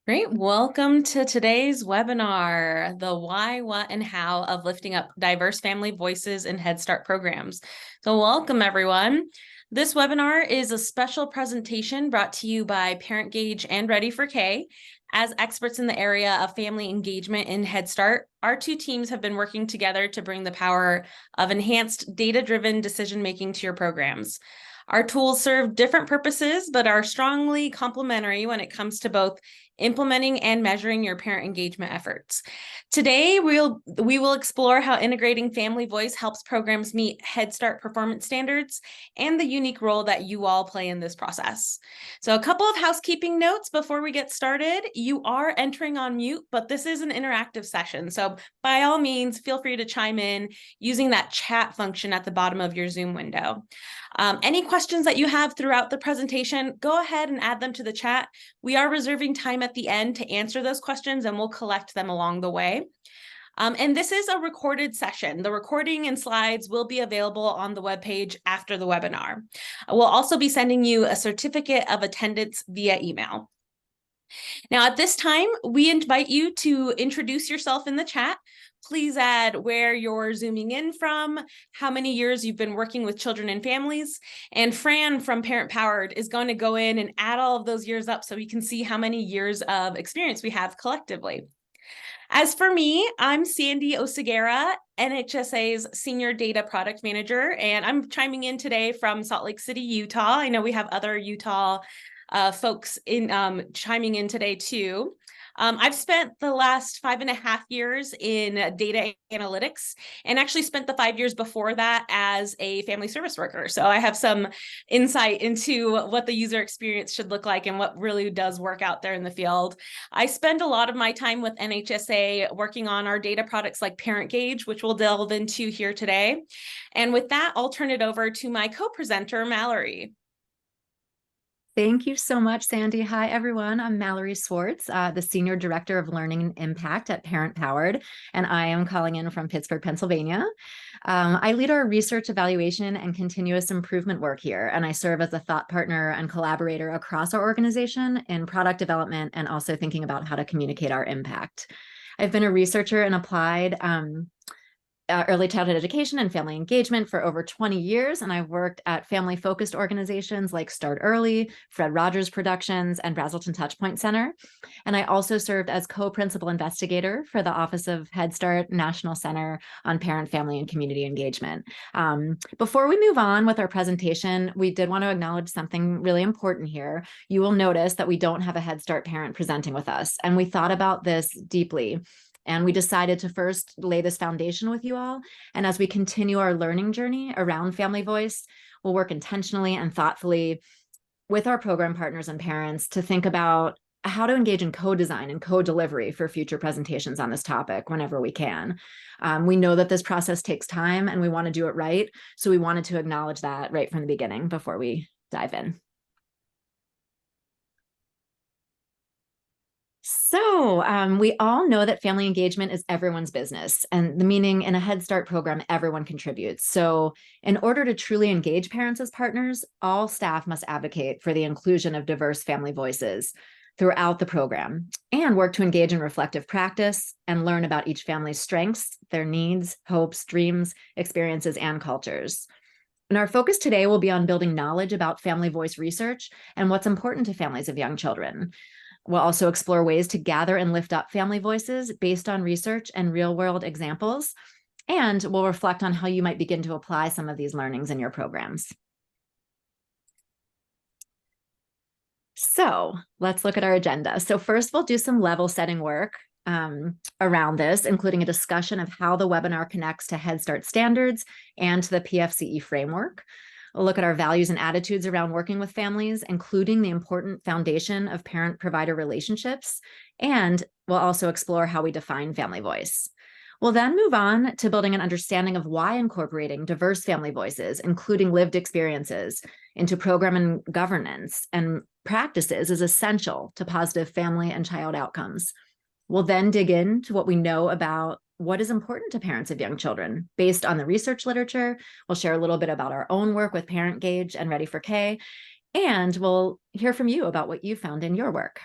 Great. Welcome to today's webinar, the why, what, and how of lifting up diverse family voices in Head Start programs. So welcome, everyone. This webinar is a special presentation brought to you by ParentGauge and Ready for K. As experts in the area of family engagement in Head Start, our two teams have been working together to bring the power of enhanced data-driven decision-making to your programs. Our tools serve different purposes, but are strongly complementary when it comes to both implementing and measuring your parent engagement efforts. Today, we will explore how integrating family voice helps programs meet Head Start performance standards and the unique role that you all play in this process. So a couple of housekeeping notes before we get started. You are entering on mute, but this is an interactive session. So by all means, feel free to chime in using that chat function at the bottom of your Zoom window. Any questions that you have throughout the presentation, go ahead and add them to the chat. We are reserving time at the end to answer those questions, and we'll collect them along the way. And this is a recorded session. The recording and slides will be available on the webpage after the webinar. We'll also be sending you a certificate of attendance via email. Now, at this time, we invite you to introduce yourself in the chat. Please add where you're zooming in from, how many years you've been working with children and families. And Fran from Parent Powered is going to go in and add all of those years up so we can see how many years of experience we have collectively. As for me, I'm Sandy Oseguera, NHSA's Senior Data Product Manager, and I'm chiming in today from Salt Lake City, Utah. I know we have other Utah folks in chiming in today too. I've spent the last 5.5 years in data analytics and actually spent the 5 years before that as a family service worker. So I have some insight into what the user experience should look like and what really does work out there in the field. I spend a lot of my time with NHSA working on our data products like ParentGauge, which we'll delve into here today. And with that, I'll turn it over to my co-presenter, Mallory. Thank you so much, Sandy. Hi, everyone. I'm Mallory Swartz, the Senior Director of Learning and Impact at Parent Powered, and I am calling in from Pittsburgh, Pennsylvania. I lead our research evaluation and continuous improvement work here, and I serve as a thought partner and collaborator across our organization in product development and also thinking about how to communicate our impact. I've been a researcher in applied early childhood education and family engagement for over 20 years, and I've worked at family-focused organizations like Start Early, Fred Rogers Productions, and Brazelton Touchpoint Center. And I also served as co-principal investigator for the Office of Head Start National Center on Parent, Family, and Community Engagement. Before we move on with our presentation, we did want to acknowledge something really important here. You will notice that we don't have a Head Start parent presenting with us, and we thought about this deeply. And we decided to first lay this foundation with you all. And as we continue our learning journey around family voice, we'll work intentionally and thoughtfully with our program partners and parents to think about how to engage in co-design and co-delivery for future presentations on this topic whenever we can. We know that this process takes time and we want to do it right. So we wanted to acknowledge that right from the beginning before we dive in. So we all know that family engagement is everyone's business, and the meaning in a Head Start program, everyone contributes. So in order to truly engage parents as partners, all staff must advocate for the inclusion of diverse family voices throughout the program and work to engage in reflective practice and learn about each family's strengths, their needs, hopes, dreams, experiences, and cultures. And our focus today will be on building knowledge about family voice research and what's important to families of young children. We'll also explore ways to gather and lift up family voices based on research and real-world examples, and we'll reflect on how you might begin to apply some of these learnings in your programs. So let's look at our agenda. So first, we'll do some level-setting work around this, including a discussion of how the webinar connects to Head Start standards and to the PFCE framework. We'll look at our values and attitudes around working with families, including the important foundation of parent-provider relationships, and we'll also explore how we define family voice. We'll then move on to building an understanding of why incorporating diverse family voices, including lived experiences, into program and governance and practices is essential to positive family and child outcomes. We'll then dig into what we know about what is important to parents of young children based on the research literature. We'll share a little bit about our own work with ParentGauge and Ready for K, and we'll hear from you about what you found in your work.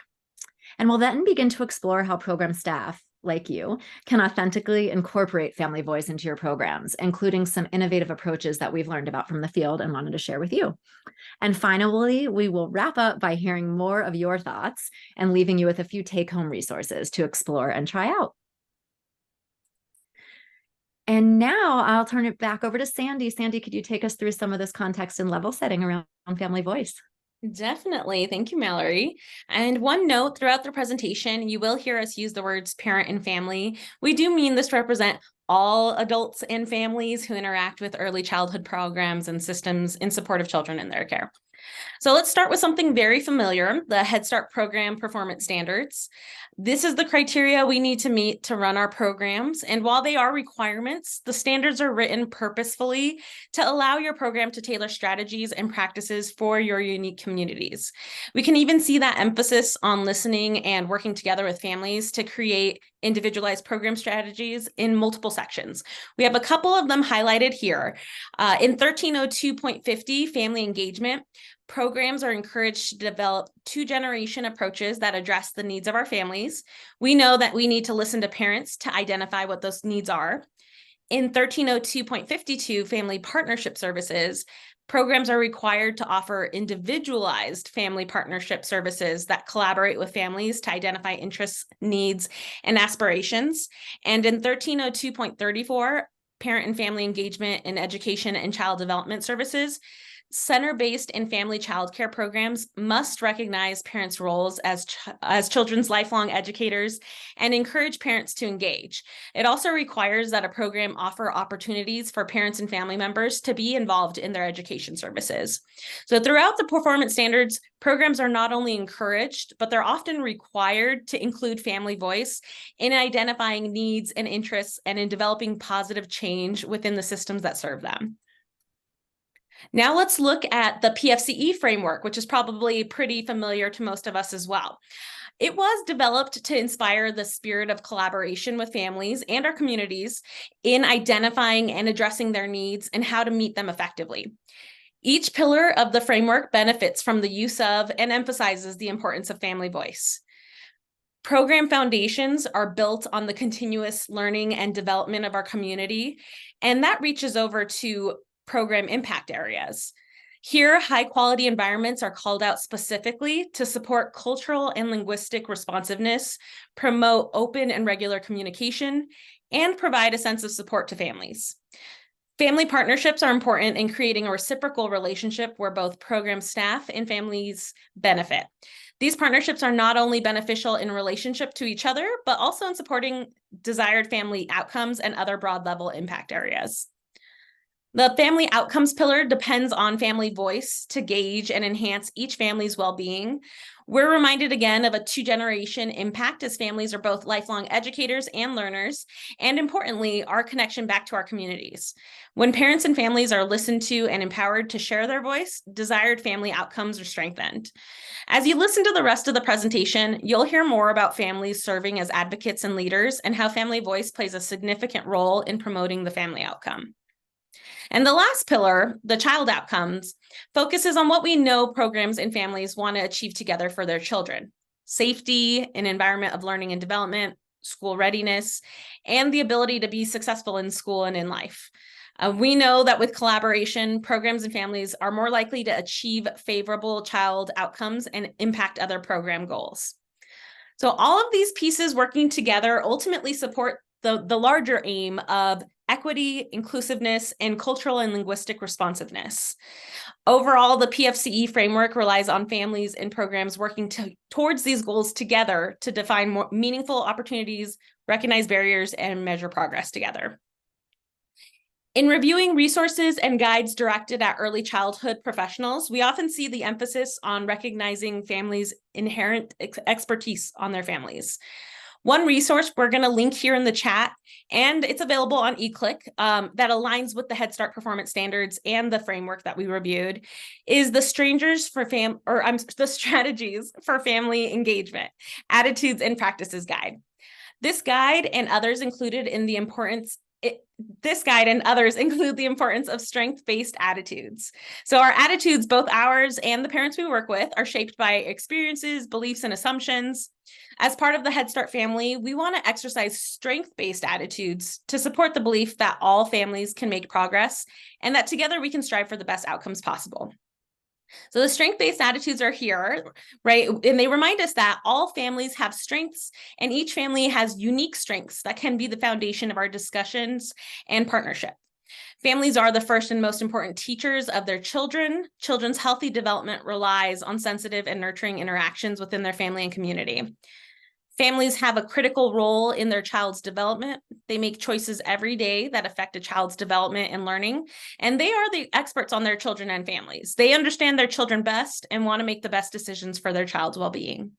And we'll then begin to explore how program staff, like you, can authentically incorporate family voice into your programs, including some innovative approaches that we've learned about from the field and wanted to share with you. And finally, we will wrap up by hearing more of your thoughts and leaving you with a few take-home resources to explore and try out. And now I'll turn it back over to Sandy. Sandy, could you take us through some of this context and level setting around family voice? Definitely. Thank you, Mallory. And one note throughout the presentation, you will hear us use the words parent and family. We do mean this to represent all adults and families who interact with early childhood programs and systems in support of children in their care. So let's start with something very familiar, the Head Start program performance standards. This is the criteria we need to meet to run our programs. And while they are requirements, the standards are written purposefully to allow your program to tailor strategies and practices for your unique communities. We can even see that emphasis on listening and working together with families to create individualized program strategies in multiple sections. We have a couple of them highlighted here. In 1302.50, family engagement, programs are encouraged to develop two-generation approaches that address the needs of our families. We know that we need to listen to parents to identify what those needs are. In 1302.52, family partnership services, programs are required to offer individualized family partnership services that collaborate with families to identify interests, needs, and aspirations. And in 1302.34, parent and family engagement in education and child development services, center-based and family childcare programs must recognize parents' roles as children's lifelong educators and encourage parents to engage. It also requires that a program offer opportunities for parents and family members to be involved in their education services. So throughout the performance standards, programs are not only encouraged, but they're often required to include family voice in identifying needs and interests and in developing positive change within the systems that serve them. Now let's look at the PFCE framework, which is probably pretty familiar to most of us as well. It was developed to inspire the spirit of collaboration with families and our communities in identifying and addressing their needs and how to meet them effectively. Each pillar of the framework benefits from the use of and emphasizes the importance of family voice. Program foundations are built on the continuous learning and development of our community, and that reaches over to program impact areas. Here, high-quality environments are called out specifically to support cultural and linguistic responsiveness, promote open and regular communication, and provide a sense of support to families. Family partnerships are important in creating a reciprocal relationship where both program staff and families benefit. These partnerships are not only beneficial in relationship to each other, but also in supporting desired family outcomes and other broad-level impact areas. The family outcomes pillar depends on family voice to gauge and enhance each family's well-being. We're reminded again of a two-generation impact as families are both lifelong educators and learners, and importantly, our connection back to our communities. When parents and families are listened to and empowered to share their voice, desired family outcomes are strengthened. As you listen to the rest of the presentation, you'll hear more about families serving as advocates and leaders and how family voice plays a significant role in promoting the family outcome. And the last pillar, the child outcomes, focuses on what we know programs and families want to achieve together for their children: safety, an environment of learning and development, school readiness, and the ability to be successful in school and in life. We know that with collaboration, programs and families are more likely to achieve favorable child outcomes and impact other program goals. So all of these pieces working together ultimately support the larger aim of equity, inclusiveness, and cultural and linguistic responsiveness. Overall, the PFCE framework relies on families and programs working towards these goals together to define more meaningful opportunities, recognize barriers, and measure progress together. In reviewing resources and guides directed at early childhood professionals, we often see the emphasis on recognizing families' inherent expertise on their families. One resource we're going to link here in the chat, and it's available on eClick, that aligns with the Head Start performance standards and the framework that we reviewed, is the the Strategies for Family Engagement, Attitudes and Practices Guide. This guide and others included in the this guide and others include the importance of strength-based attitudes. So our attitudes, both ours and the parents we work with, are shaped by experiences, beliefs, and assumptions. As part of the Head Start family, we want to exercise strength-based attitudes to support the belief that all families can make progress and that together we can strive for the best outcomes possible. So the strength-based attitudes are here, right? And they remind us that all families have strengths and each family has unique strengths that can be the foundation of our discussions and partnership. Families are the first and most important teachers of their children. Children's healthy development relies on sensitive and nurturing interactions within their family and community. Families have a critical role in their child's development. They make choices every day that affect a child's development and learning, and they are the experts on their children and families. They understand their children best and want to make the best decisions for their child's well-being.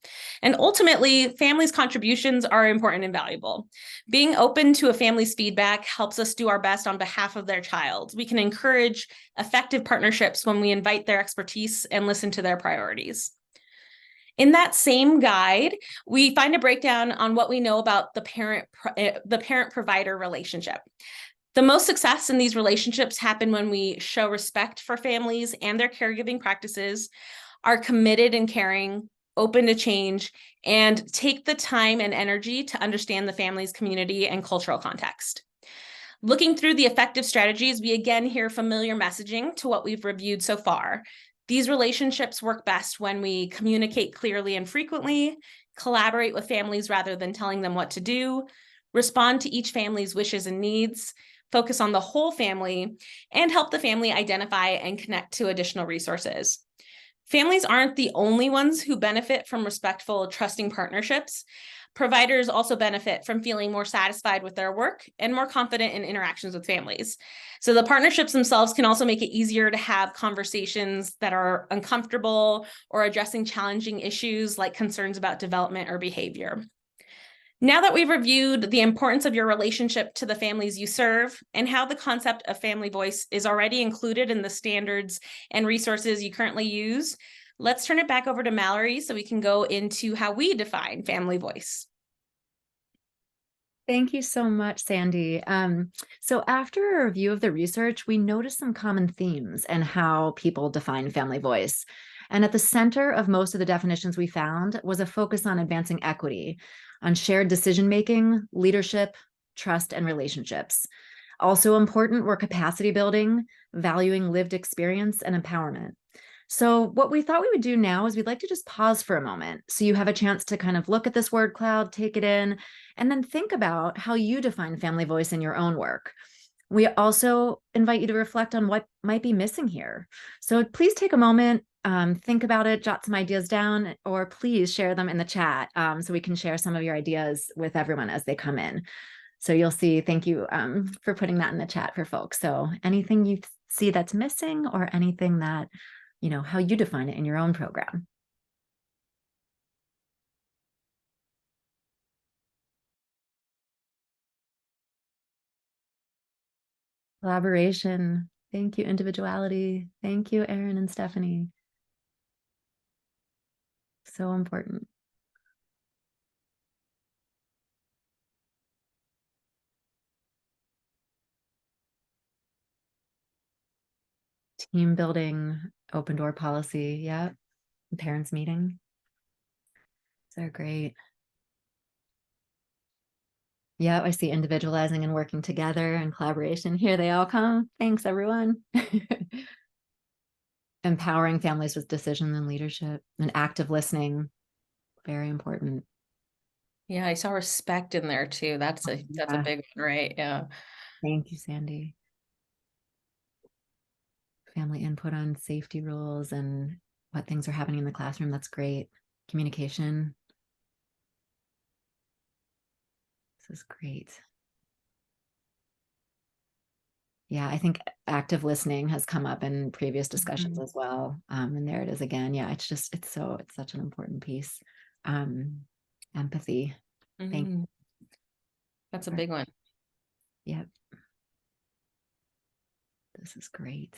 And ultimately, families' contributions are important and valuable. Being open to a family's feedback helps us do our best on behalf of their child. We can encourage effective partnerships when we invite their expertise and listen to their priorities. In that same guide, we find a breakdown on what we know about the parent-provider relationship. The most success in these relationships happen when we show respect for families and their caregiving practices, are committed and caring, open to change, and take the time and energy to understand the family's community and cultural context. Looking through the effective strategies, we again hear familiar messaging to what we've reviewed so far. These relationships work best when we communicate clearly and frequently, collaborate with families rather than telling them what to do, respond to each family's wishes and needs, focus on the whole family, and help the family identify and connect to additional resources. Families aren't the only ones who benefit from respectful, trusting partnerships. Providers also benefit from feeling more satisfied with their work and more confident in interactions with families. So the partnerships themselves can also make it easier to have conversations that are uncomfortable or addressing challenging issues like concerns about development or behavior. Now that we've reviewed the importance of your relationship to the families you serve and how the concept of family voice is already included in the standards and resources you currently use, let's turn it back over to Mallory so we can go into how we define family voice. Thank you so much, Sandy. So after a review of the research, we noticed some common themes and how people define family voice. And at the center of most of the definitions we found was a focus on advancing equity, on shared decision-making, leadership, trust, and relationships. Also important were capacity building, valuing lived experience, and empowerment. So what we thought we would do now is we'd like to just pause for a moment so you have a chance to kind of look at this word cloud, take it in, and then think about how you define family voice in your own work. We also invite you to reflect on what might be missing here. So please take a moment, think about it, jot some ideas down, or please share them in the chat so we can share some of your ideas with everyone as they come in. So you'll see, thank you for putting that in the chat for folks. So anything you see that's missing or anything that, you know, how you define it in your own program. Collaboration. Thank you, individuality. Thank you, Erin and Stephanie. So important. Team building, open door policy. Yeah. Parents meeting. They're great. Yeah, I see individualizing and working together and collaboration. Here they all come. Thanks, everyone. Empowering families with decision and leadership and active listening. Very important. Yeah, I saw respect in there too. That's a big one, right? Yeah. Thank you, Sandy. Family input on safety rules and what things are happening in the classroom. That's great. Communication. This is great. Yeah, I think active listening has come up in previous discussions as well. And there it is again. Yeah, it's such an important piece. Empathy. Thank you. That's a big one. Yep. This is great.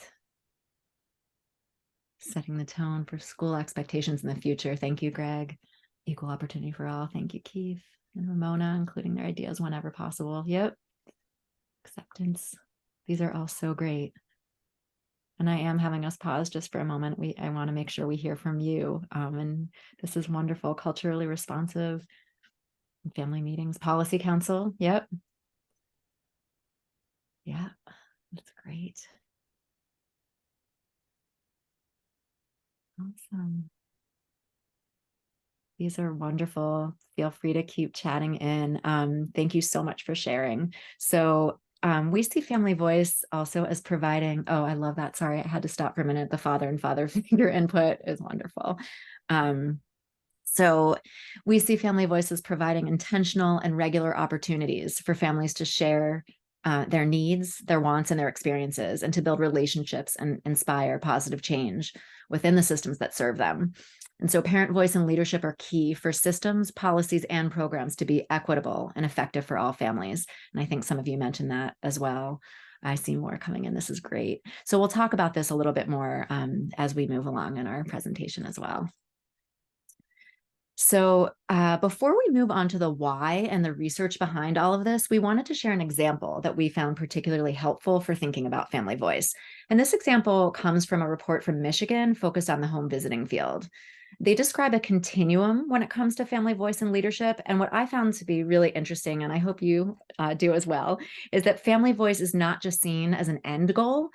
Setting the tone for school expectations in the future. Thank you, Greg. Equal opportunity for all. Thank you, Keith and Ramona, including their ideas whenever possible. Yep. acceptance. These are all so great. And I am having us pause just for a moment. I want to make sure we hear from you. And this is wonderful. Culturally responsive family meetings, policy council. Yep. Yeah, that's great. Awesome. These are wonderful. Feel free to keep chatting in. Thank you so much for sharing. So we see Family Voice also as providing, oh, I love that. Sorry, I had to stop for a minute. The father and father figure input is wonderful. So we see Family Voice as providing intentional and regular opportunities for families to share their needs, their wants, and their experiences, and to build relationships and inspire positive change within the systems that serve them. And so parent voice and leadership are key for systems, policies, and programs to be equitable and effective for all families. And I think some of you mentioned that as well. I see more coming in. This is great. So we'll talk about this a little bit more as we move along in our presentation as well. So before we move on to the why and the research behind all of this, we wanted to share an example that we found particularly helpful for thinking about family voice. And this example comes from a report from Michigan focused on the home visiting field. They describe a continuum when it comes to family voice and leadership. And what I found to be really interesting, and I hope you do as well, is that family voice is not just seen as an end goal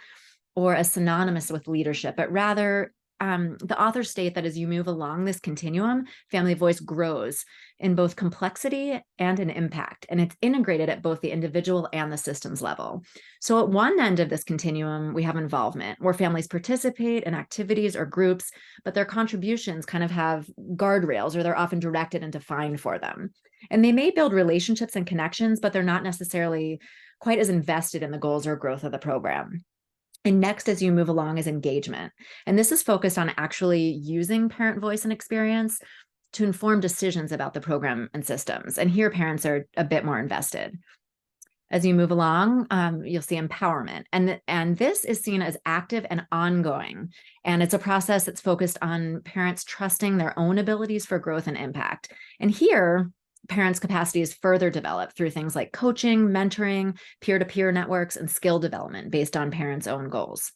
or as synonymous with leadership, but rather the authors state that as you move along this continuum, family voice grows in both complexity and in impact, and it's integrated at both the individual and the systems level. So at one end of this continuum, we have involvement, where families participate in activities or groups, but their contributions kind of have guardrails, or they're often directed and defined for them. And they may build relationships and connections, but they're not necessarily quite as invested in the goals or growth of the program. And next, as you move along, is engagement. And this is focused on actually using parent voice and experience to inform decisions about the program and systems. And here, parents are a bit more invested. As you move along, you'll see empowerment. And this is seen as active and ongoing. And it's a process that's focused on parents trusting their own abilities for growth and impact. And here, parents' capacity is further developed through things like coaching, mentoring, peer-to-peer networks, and skill development based on parents' own goals.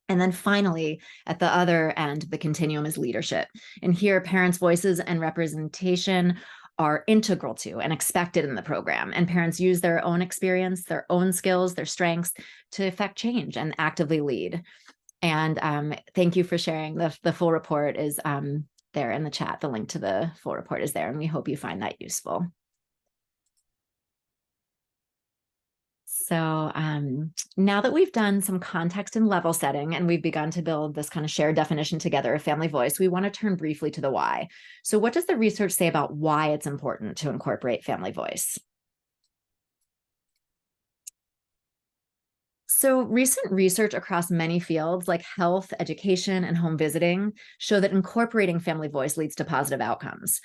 And then finally, at the other end of the continuum is leadership. And here, parents' voices and representation are integral to and expected in the program. And parents use their own experience, their own skills, their strengths to affect change and actively lead. And thank you for sharing. The full report is there in the chat. The link to the full report is there, and we hope you find that useful. So now that we've done some context and level setting, and we've begun to build this kind of shared definition together of family voice, we want to turn briefly to the why. So what does the research say about why it's important to incorporate family voice? So recent research across many fields like health, education, and home visiting show that incorporating family voice leads to positive outcomes.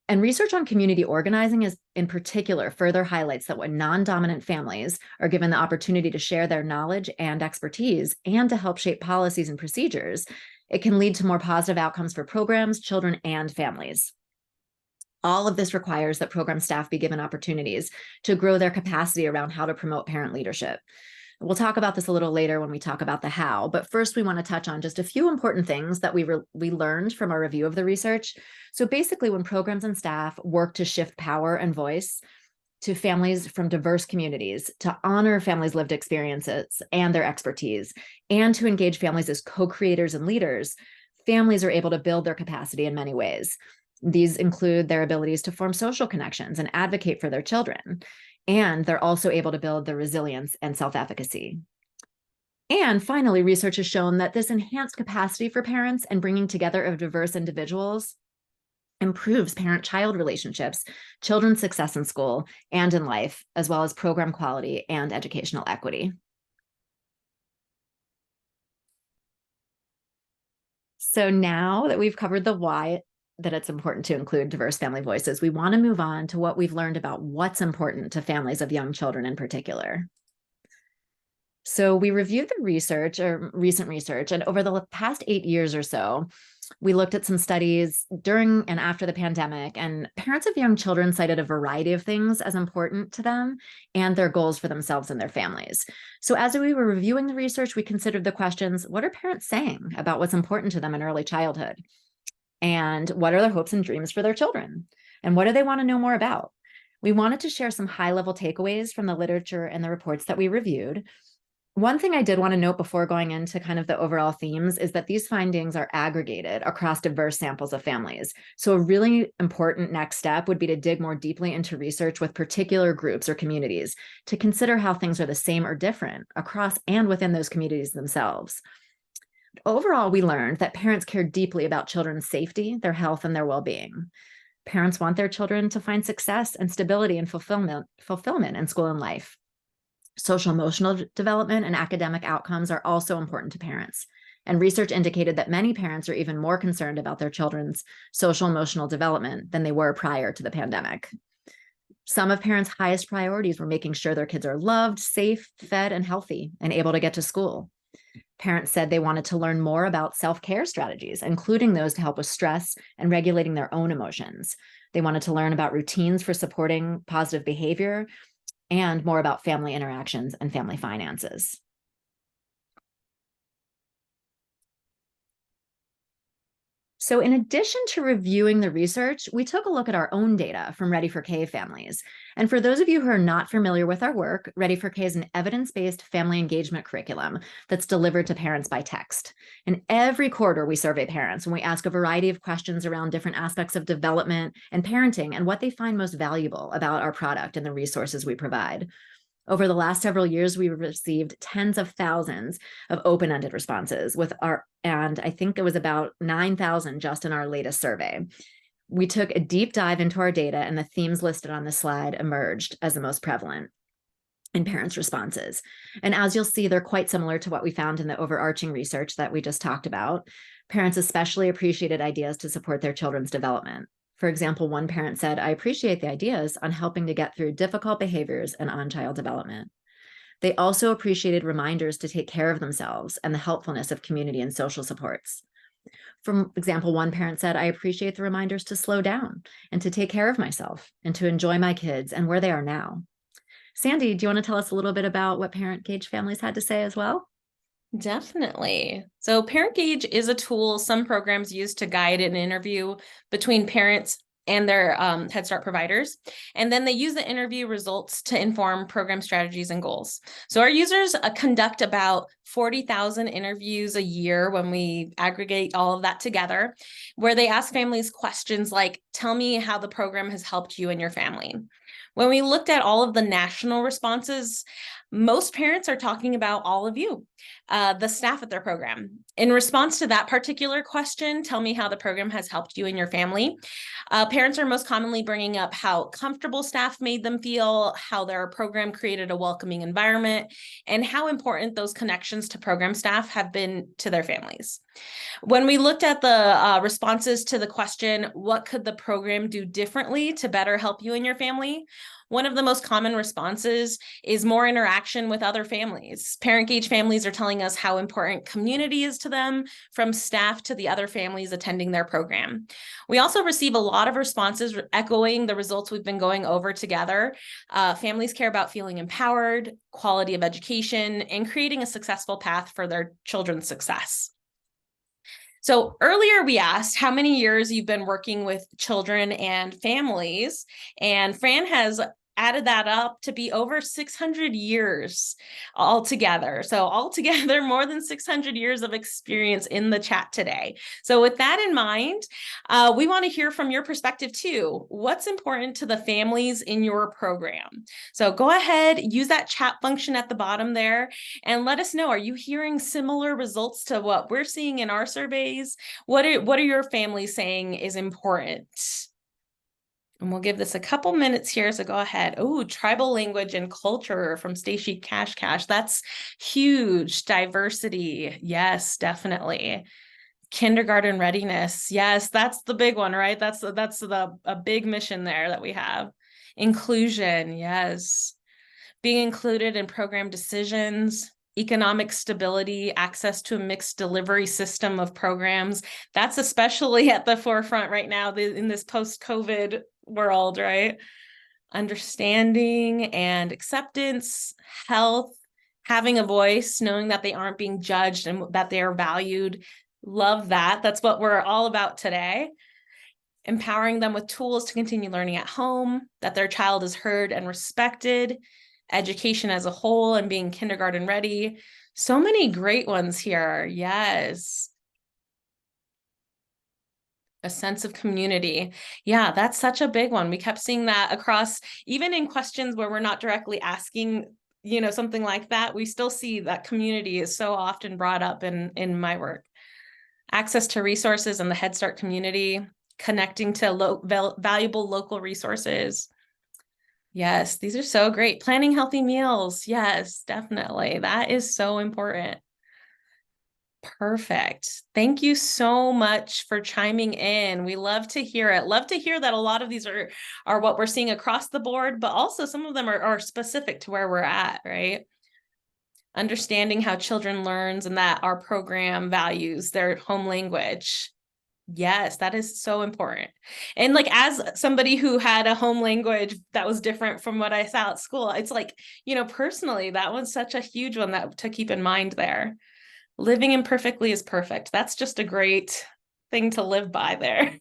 And research on community organizing is in particular further highlights that when non-dominant families are given the opportunity to share their knowledge and expertise and to help shape policies and procedures, it can lead to more positive outcomes for programs, children, and families. All of this requires that program staff be given opportunities to grow their capacity around how to promote parent leadership. We'll talk about this a little later when we talk about the how, but first we want to touch on just a few important things that we learned from our review of the research. So basically, when programs and staff work to shift power and voice to families from diverse communities, to honor families' lived experiences and their expertise, and to engage families as co-creators and leaders, families are able to build their capacity in many ways. These include their abilities to form social connections and advocate for their children. And they're also able to build the resilience and self-efficacy. And finally, research has shown that this enhanced capacity for parents and bringing together of diverse individuals improves parent-child relationships, children's success in school and in life, as well as program quality and educational equity. So now that we've covered the why that it's important to include diverse family voices, we want to move on to what we've learned about what's important to families of young children in particular. So we reviewed the research or recent research, and over the past 8 years or so, We looked at some studies during and after the pandemic, and parents of young children cited a variety of things as important to them and their goals for themselves and their families. So, as we were reviewing the research, we considered the questions: what are parents saying about what's important to them in early childhood? And what are their hopes and dreams for their children? And what do they want to know more about? We wanted to share some high level takeaways from the literature and the reports that we reviewed. One thing I did want to note before going into kind of the overall themes is that these findings are aggregated across diverse samples of families. So a really important next step would be to dig more deeply into research with particular groups or communities to consider how things are the same or different across and within those communities themselves. Overall, we learned that parents care deeply about children's safety, their health, and their well-being. Parents want their children to find success and stability and fulfillment in school and life. Social emotional development and academic outcomes are also important to parents. And research indicated that many parents are even more concerned about their children's social emotional development than they were prior to the pandemic. Some of parents' highest priorities were making sure their kids are loved, safe, fed, and healthy, and able to get to school. Parents said they wanted to learn more about self-care strategies, including those to help with stress and regulating their own emotions. They wanted to learn about routines for supporting positive behavior and more about family interactions and family finances. So in addition to reviewing the research, we took a look at our own data from Ready for K families. And for those of you who are not familiar with our work, Ready for K is an evidence-based family engagement curriculum that's delivered to parents by text. And every quarter we survey parents and we ask a variety of questions around different aspects of development and parenting and what they find most valuable about our product and the resources we provide. Over the last several years, we've received tens of thousands of open-ended responses and I think it was about 9,000 just in our latest survey. We took a deep dive into our data, and the themes listed on this slide emerged as the most prevalent in parents' responses. And as you'll see, they're quite similar to what we found in the overarching research that we just talked about. Parents especially appreciated ideas to support their children's development. For example, one parent said, "I appreciate the ideas on helping to get through difficult behaviors and on-child development." They also appreciated reminders to take care of themselves and the helpfulness of community and social supports. For example, one parent said, "I appreciate the reminders to slow down and to take care of myself and to enjoy my kids and where they are now." Sandy, do you want to tell us a little bit about what Parent Gauge families had to say as well? Definitely. So Parent Gauge is a tool some programs use to guide an interview between parents and their Head Start providers. And then they use the interview results to inform program strategies and goals. So our users conduct about 40,000 interviews a year when we aggregate all of that together, where they ask families questions like, tell me how the program has helped you and your family. When we looked at all of the national responses, most parents are talking about all of you, the staff at their program. In response to that particular question, tell me how the program has helped you and your family. Parents are most commonly bringing up how comfortable staff made them feel, how their program created a welcoming environment, and how important those connections to program staff have been to their families. When we looked at the responses to the question, what could the program do differently to better help you and your family? One of the most common responses is more interaction with other families. Parent Gauge families are telling us how important community is to them, from staff to the other families attending their program. We also receive a lot of responses echoing the results we've been going over together. Families care about feeling empowered, quality of education, and creating a successful path for their children's success. So earlier we asked how many years you've been working with children and families, and Fran has added that up to be over 600 years altogether. So altogether, more than 600 years of experience in the chat today. So with that in mind, we want to hear from your perspective too. What's important to the families in your program? So go ahead, use that chat function at the bottom there, and let us know, are you hearing similar results to what we're seeing in our surveys? What are your families saying is important? And we'll give this a couple minutes here, so go ahead. Oh, tribal language and culture from Stacy Cash. That's huge. Diversity. Yes, definitely. Kindergarten readiness. Yes, that's the big one, right? That's a big mission there that we have. Inclusion. Yes. Being included in program decisions. economic stability, access to a mixed delivery system of programs. That's especially at the forefront right now in this post-COVID world, right? Understanding and acceptance, health, having a voice, knowing that they aren't being judged and that they are valued. Love that. That's what we're all about today. Empowering them with tools to continue learning at home, that their child is heard and respected, education as a whole and being kindergarten ready. So many great ones here. Yes. A sense of community. Yeah, that's such a big one. We kept seeing that across, even in questions where we're not directly asking, something like that. We still see that community is so often brought up in my work. Access to resources in the Head Start community, connecting to valuable local resources. Yes, these are so great. Planning healthy meals. Yes, definitely. That is so important. Perfect. Thank you so much for chiming in. We love to hear it. Love to hear that a lot of these are what we're seeing across the board, but also some of them are specific to where we're at, right? Understanding how children learns and that our program values their home language. Yes, that is so important. And like, as somebody who had a home language that was different from what I saw at school, it's like, personally, that was such a huge one that to keep in mind there. Living imperfectly is perfect. That's just a great thing to live by there.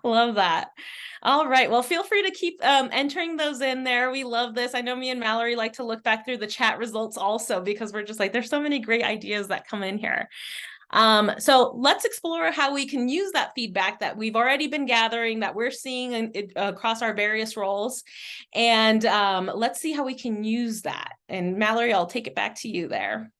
Love that. All right. Well, feel free to keep entering those in there. We love this. I know me and Mallory like to look back through the chat results also because we're just like, there's so many great ideas that come in here. So let's explore how we can use that feedback that we've already been gathering, that we're seeing across our various roles. And let's see how we can use that. And Mallory, I'll take it back to you there.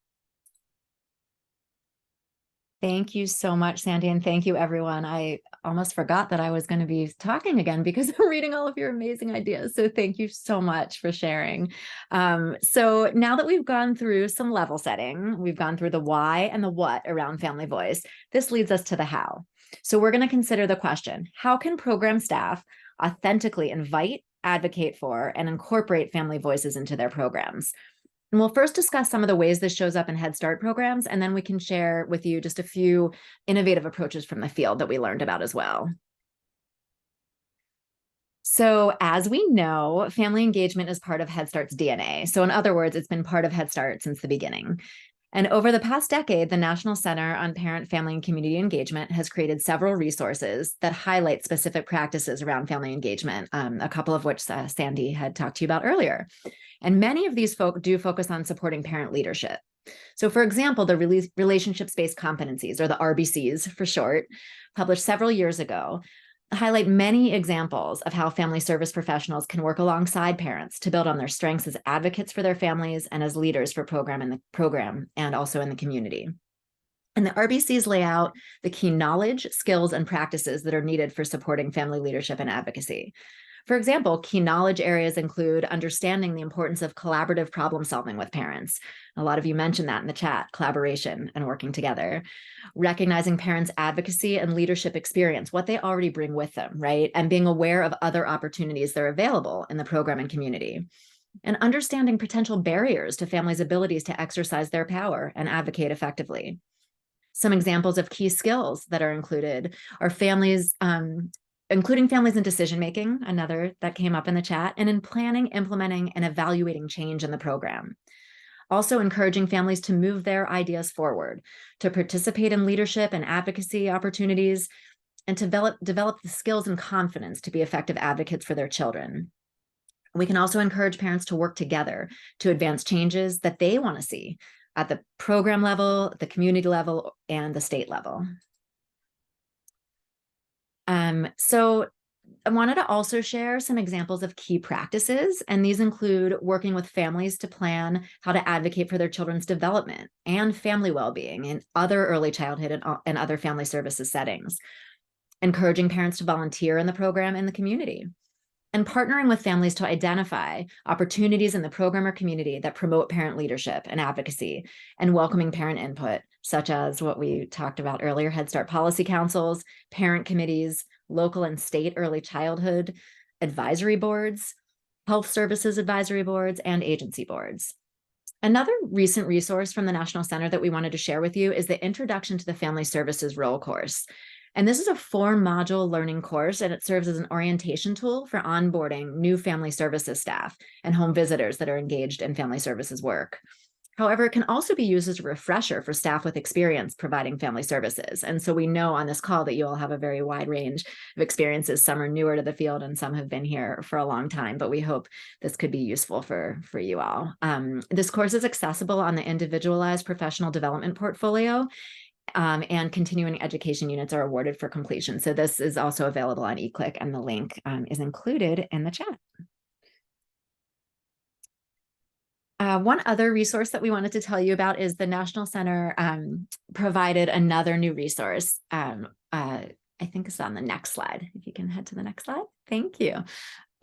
Thank you so much, Sandy, and thank you, everyone. I almost forgot that I was going to be talking again because I'm reading all of your amazing ideas. So thank you so much for sharing. So now that we've gone through some level setting, we've gone through the why and the what around family voice, this leads us to the how. So we're going to consider the question, how can program staff authentically invite, advocate for, and incorporate family voices into their programs? And we'll first discuss some of the ways this shows up in Head Start programs, and then we can share with you just a few innovative approaches from the field that we learned about as well. So as we know, family engagement is part of Head Start's DNA. So in other words, it's been part of Head Start since the beginning. And over the past decade, the National Center on Parent, Family, and Community Engagement has created several resources that highlight specific practices around family engagement, a couple of which Sandy had talked to you about earlier. And many of these do focus on supporting parent leadership. So for example, the relationship-based competencies, or the RBCs for short, published several years ago, highlight many examples of how family service professionals can work alongside parents to build on their strengths as advocates for their families and as leaders for program and also in the community. And the RBCs lay out the key knowledge, skills, and practices that are needed for supporting family leadership and advocacy. For example, key knowledge areas include understanding the importance of collaborative problem solving with parents. A lot of you mentioned that in the chat, collaboration and working together. Recognizing parents' advocacy and leadership experience, what they already bring with them, right? And being aware of other opportunities that are available in the program and community. And understanding potential barriers to families' abilities to exercise their power and advocate effectively. Some examples of key skills that are included are including families in decision-making, another that came up in the chat, and in planning, implementing, and evaluating change in the program. Also encouraging families to move their ideas forward, to participate in leadership and advocacy opportunities, and to develop the skills and confidence to be effective advocates for their children. We can also encourage parents to work together to advance changes that they want to see at the program level, the community level, and the state level. So I wanted to also share some examples of key practices, and these include working with families to plan how to advocate for their children's development and family well-being in other early childhood and other family services settings, encouraging parents to volunteer in the program in the community, and partnering with families to identify opportunities in the program or community that promote parent leadership and advocacy, and welcoming parent input, such as what we talked about earlier, Head Start policy councils, parent committees, local and state early childhood advisory boards, health services advisory boards, and agency boards. Another recent resource from the National Center that we wanted to share with you is the Introduction to the Family Services Role course. And this is a 4-module learning course, and it serves as an orientation tool for onboarding new family services staff and home visitors that are engaged in family services work. However, it can also be used as a refresher for staff with experience providing family services. And so we know on this call that you all have a very wide range of experiences. Some are newer to the field and some have been here for a long time, but we hope this could be useful for you all. This course is accessible on the individualized professional development portfolio, and continuing education units are awarded for completion. So this is also available on eClick, and the link is included in the chat. One other resource that we wanted to tell you about is the National Center provided another new resource. I think it's on the next slide. If you can head to the next slide. Thank you.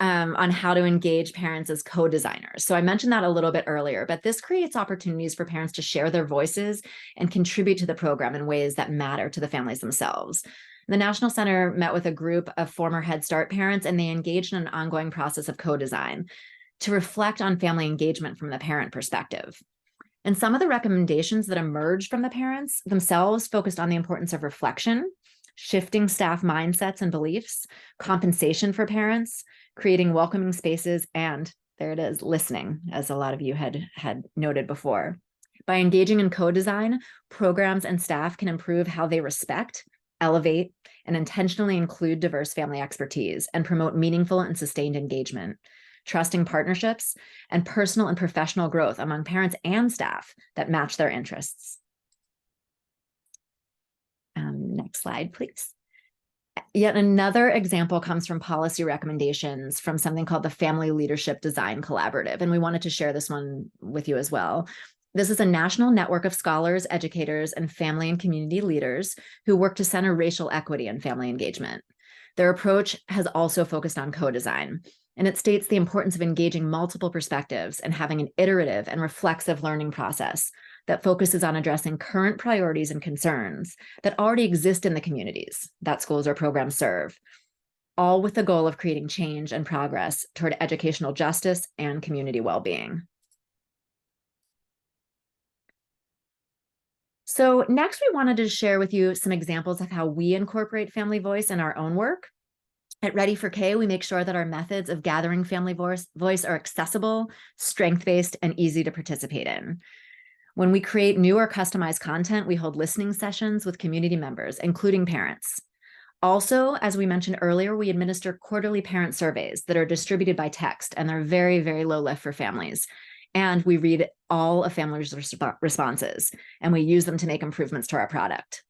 On how to engage parents as co-designers. So I mentioned that a little bit earlier, but this creates opportunities for parents to share their voices and contribute to the program in ways that matter to the families themselves. The National Center met with a group of former Head Start parents, and they engaged in an ongoing process of co-design to reflect on family engagement from the parent perspective. And some of the recommendations that emerged from the parents themselves focused on the importance of reflection, shifting staff mindsets and beliefs, compensation for parents, creating welcoming spaces, and there it is, listening, as a lot of you had noted before. By engaging in co-design, programs and staff can improve how they respect, elevate, and intentionally include diverse family expertise and promote meaningful and sustained engagement, trusting partnerships, and personal and professional growth among parents and staff that match their interests. Next slide, please. Yet another example comes from policy recommendations from something called the Family Leadership Design Collaborative, and we wanted to share this one with you as well. This is a national network of scholars, educators, and family and community leaders who work to center racial equity and family engagement. Their approach has also focused on co-design, and it states the importance of engaging multiple perspectives and having an iterative and reflexive learning process that focuses on addressing current priorities and concerns that already exist in the communities that schools or programs serve, all with the goal of creating change and progress toward educational justice and community well-being. So next, we wanted to share with you some examples of how we incorporate family voice in our own work. At Ready for K, we make sure that our methods of gathering family voice are accessible, strength-based, and easy to participate in. When we create new or customized content, we hold listening sessions with community members, including parents. Also, as we mentioned earlier, we administer quarterly parent surveys that are distributed by text, and they're very, very low lift for families. And we read all of families' responses, and we use them to make improvements to our product.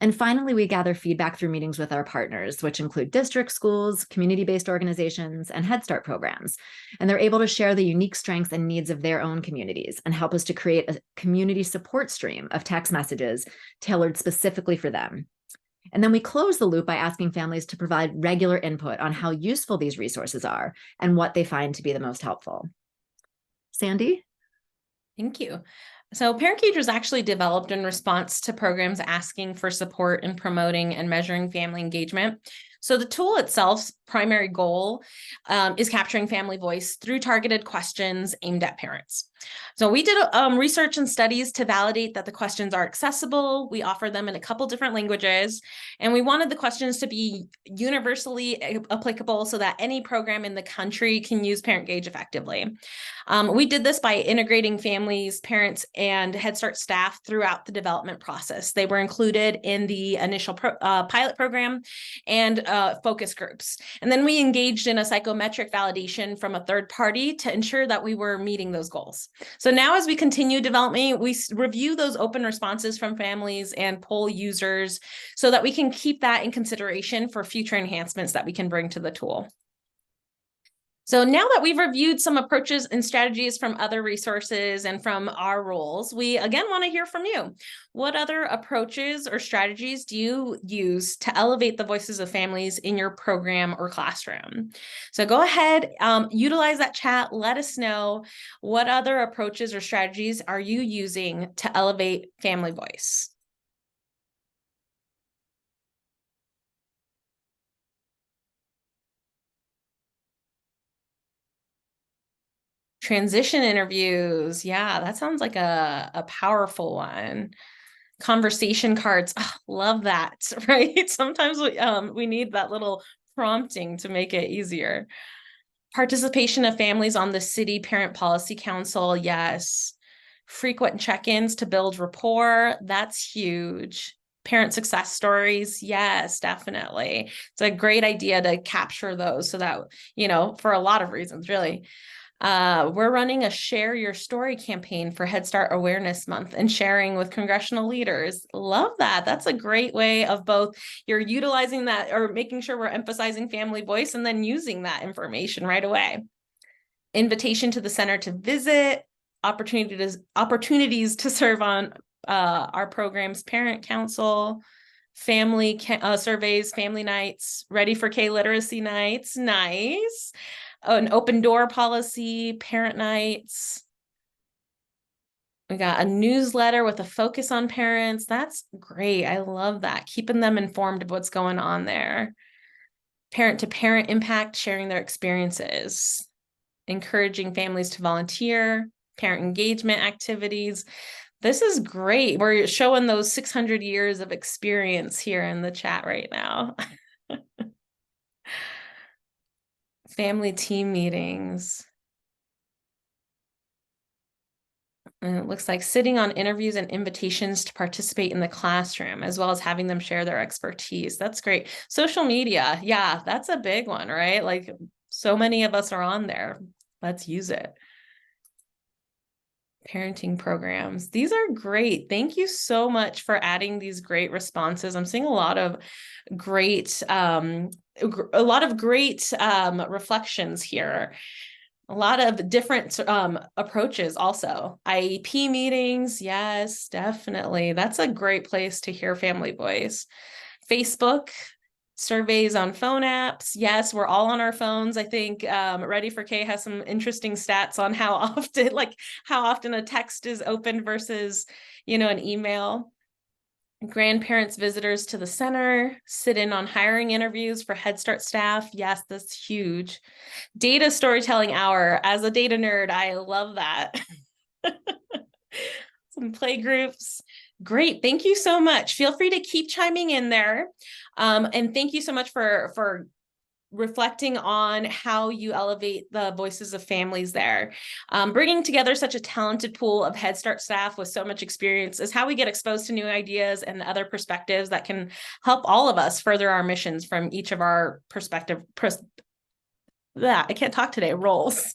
And finally, we gather feedback through meetings with our partners, which include district schools, community-based organizations, and Head Start programs. And they're able to share the unique strengths and needs of their own communities and help us to create a community support stream of text messages tailored specifically for them. And then we close the loop by asking families to provide regular input on how useful these resources are and what they find to be the most helpful. Sandy? Thank you. So ParentCage was actually developed in response to programs asking for support in promoting and measuring family engagement. So the tool itself's primary goal is capturing family voice through targeted questions aimed at parents. So we did research and studies to validate that the questions are accessible. We offer them in a couple different languages, and we wanted the questions to be universally applicable so that any program in the country can use ParentGage effectively. We did this by integrating families, parents, and Head Start staff throughout the development process. They were included in the initial pilot program and focus groups. And then we engaged in a psychometric validation from a third party to ensure that we were meeting those goals. So now as we continue development, we review those open responses from families and poll users so that we can keep that in consideration for future enhancements that we can bring to the tool. So now that we've reviewed some approaches and strategies from other resources and from our roles, we again want to hear from you. What other approaches or strategies do you use to elevate the voices of families in your program or classroom? So go ahead, utilize that chat. Let us know what other approaches or strategies are you using to elevate family voice. Transition interviews. Yeah, that sounds like a powerful one. Conversation cards. Oh, love that, right? Sometimes we need that little prompting to make it easier. Participation of families on the city parent policy council. Yes. Frequent check-ins to build rapport. That's huge. Parent success stories. Yes, definitely. It's a great idea to capture those so that, for a lot of reasons, really. We're running a Share Your Story campaign for Head Start Awareness Month and sharing with congressional leaders. Love that. That's a great way of both you're utilizing that or making sure we're emphasizing family voice and then using that information right away. Invitation to the center to visit, opportunities to serve on our program's parent council, family surveys, family nights, Ready for K literacy nights. Nice. An open door policy, parent nights. We got a newsletter with a focus on parents. That's great. I love that. Keeping them informed of what's going on there. Parent to parent impact, sharing their experiences. Encouraging families to volunteer, parent engagement activities. This is great. We're showing those 600 years of experience here in the chat right now. Family team meetings. And it looks like sitting on interviews and invitations to participate in the classroom, as well as having them share their expertise. That's great. Social media. Yeah, that's a big one, right? Like so many of us are on there. Let's use it. Parenting programs. These are great. Thank you so much for adding these great responses. I'm seeing a lot of great, reflections here. A lot of different approaches also. IEP meetings, yes, definitely. That's a great place to hear family voice. Facebook, surveys on phone apps. Yes, we're all on our phones. I think Ready for K has some interesting stats on how often a text is opened versus, an email. Grandparents, visitors to the center, sit in on hiring interviews for Head Start staff. Yes, that's huge. Data storytelling hour. As a data nerd, I love that. Some play groups. Great. Thank you so much. Feel free to keep chiming in there. And thank you so much for reflecting on how you elevate the voices of families there. Bringing together such a talented pool of Head Start staff with so much experience is how we get exposed to new ideas and other perspectives that can help all of us further our missions from each of our I can't talk today, roles.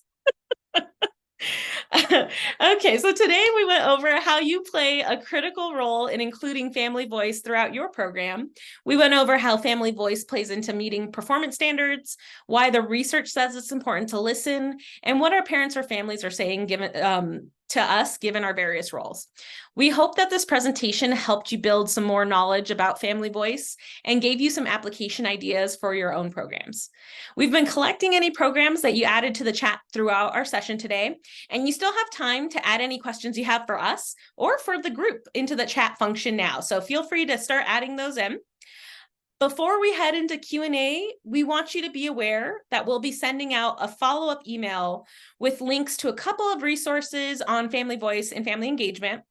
Okay, so today we went over how you play a critical role in including family voice throughout your program. We went over how family voice plays into meeting performance standards, why the research says it's important to listen, and what our parents or families are saying given to us given our various roles. We hope that this presentation helped you build some more knowledge about family voice and gave you some application ideas for your own programs. We've been collecting any programs that you added to the chat throughout our session today, and you still have time to add any questions you have for us or for the group into the chat function now. So feel free to start adding those in. Before we head into Q&A, we want you to be aware that we'll be sending out a follow-up email with links to a couple of resources on family voice and family engagement.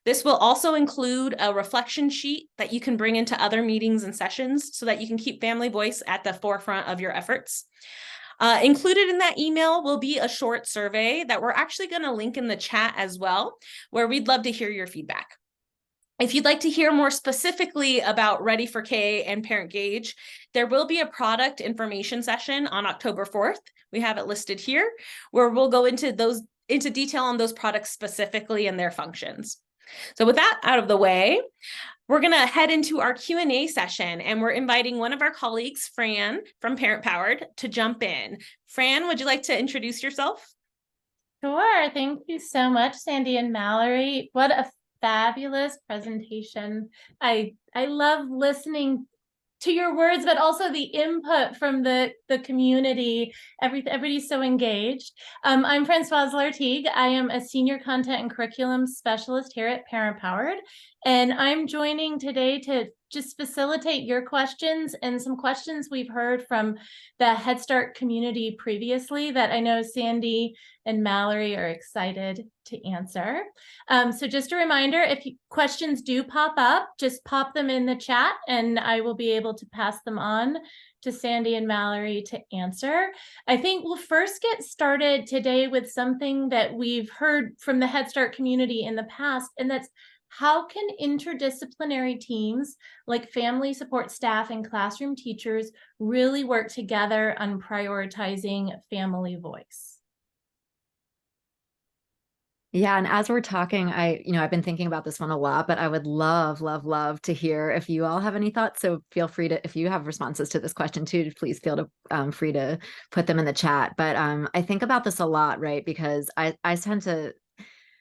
This will also include a reflection sheet that you can bring into other meetings and sessions so that you can keep family voice at the forefront of your efforts. Included in that email will be a short survey that we're actually going to link in the chat as well, where we'd love to hear your feedback. If you'd like to hear more specifically about Ready for K and Parent Gauge, there will be a product information session on October 4th. We have it listed here, where we'll go into detail on those products specifically and their functions. So with that out of the way, we're going to head into our Q&A session, and we're inviting one of our colleagues, Fran from Parent Powered, to jump in. Fran, would you like to introduce yourself? Sure. Thank you so much, Sandy and Mallory. What a fabulous presentation. I love listening to your words, but also the input from the community. Everybody's so engaged. I'm Françoise Lartigue. I am a senior content and curriculum specialist here at Parent Powered, and I'm joining today to just facilitate your questions and some questions we've heard from the Head Start community previously that I know Sandy and Mallory are excited to answer. So just a reminder, if questions do pop up, just pop them in the chat and I will be able to pass them on to Sandy and Mallory to answer. I think we'll first get started today with something that we've heard from the Head Start community in the past, and that's how can interdisciplinary teams like family support staff and classroom teachers really work together on prioritizing family voice? Yeah, and as we're talking, I've been thinking about this one a lot, but I would love, love, love to hear if you all have any thoughts. So feel free to, if you have responses to this question too, please feel free to put them in the chat. But I think about this a lot, right? Because I tend to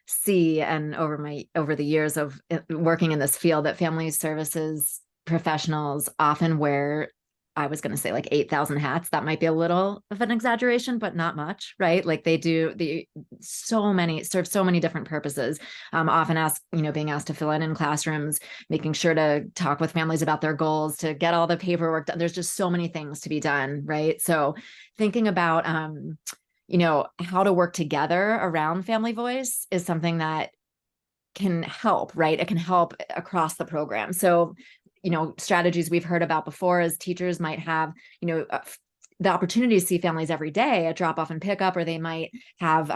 see, and over the years of working in this field, that family services professionals often wear, I was going to say like 8,000 hats. That might be a little of an exaggeration, but not much, right? Like they serve so many different purposes. Often being asked to fill in classrooms, making sure to talk with families about their goals, to get all the paperwork done. There's just so many things to be done, right? So thinking about, how to work together around family voice is something that can help, right? It can help across the program. So strategies we've heard about before is teachers might have, the opportunity to see families every day at drop off and pick up, or they might have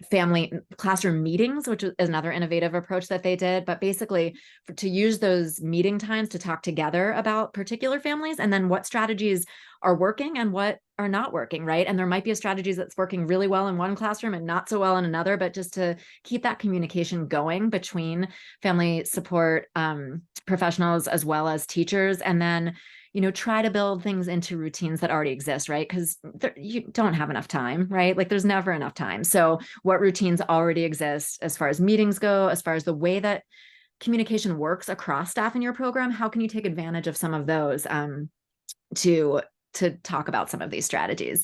family classroom meetings, which is another innovative approach that they did. But basically to use those meeting times to talk together about particular families, and then what strategies are working and what are not working, right? And there might be a strategy that's working really well in one classroom and not so well in another, but just to keep that communication going between family support professionals as well as teachers. And then try to build things into routines that already exist, right? Because you don't have enough time, right? Like there's never enough time. So what routines already exist as far as meetings go, as far as the way that communication works across staff in your program, how can you take advantage of some of those to talk about some of these strategies?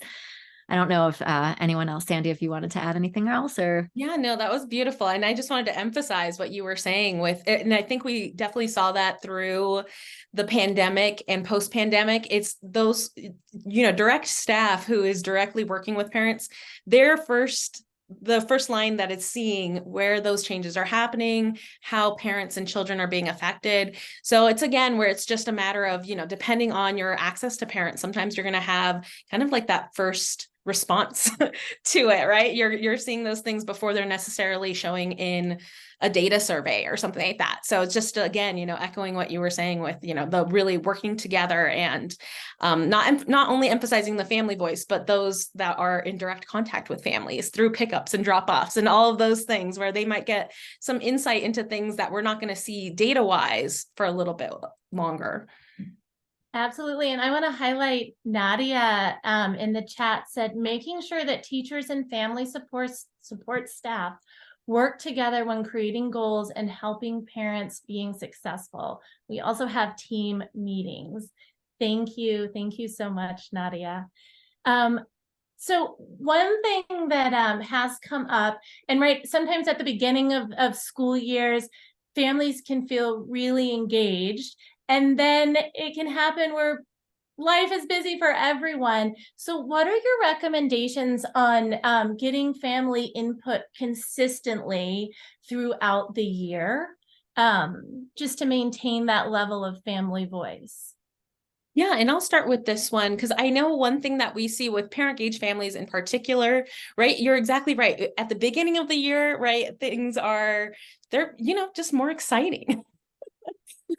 I don't know if anyone else, Sandy, if you wanted to add anything else or. Yeah, no, that was beautiful. And I just wanted to emphasize what you were saying with it. And I think we definitely saw that through the pandemic and post-pandemic. It's those, direct staff who is directly working with parents, the first line that it's seeing where those changes are happening, how parents and children are being affected. So it's again, where it's just a matter of, depending on your access to parents, sometimes you're going to have kind of like that first response to it, right? You're seeing those things before they're necessarily showing in a data survey or something like that. So it's just, again, echoing what you were saying with, the really working together and not only emphasizing the family voice, but those that are in direct contact with families through pickups and drop-offs and all of those things where they might get some insight into things that we're not going to see data-wise for a little bit longer. Absolutely. And I want to highlight Nadia in the chat said, making sure that teachers and family support staff work together when creating goals and helping parents being successful. We also have team meetings. Thank you. Thank you so much, Nadia. So one thing that has come up, and right, sometimes at the beginning of school years, families can feel really engaged. And then it can happen where life is busy for everyone. So what are your recommendations on getting family input consistently throughout the year, just to maintain that level of family voice? Yeah, and I'll start with this one because I know one thing that we see with parent-age families in particular, right? You're exactly right. At the beginning of the year, right, they're just more exciting.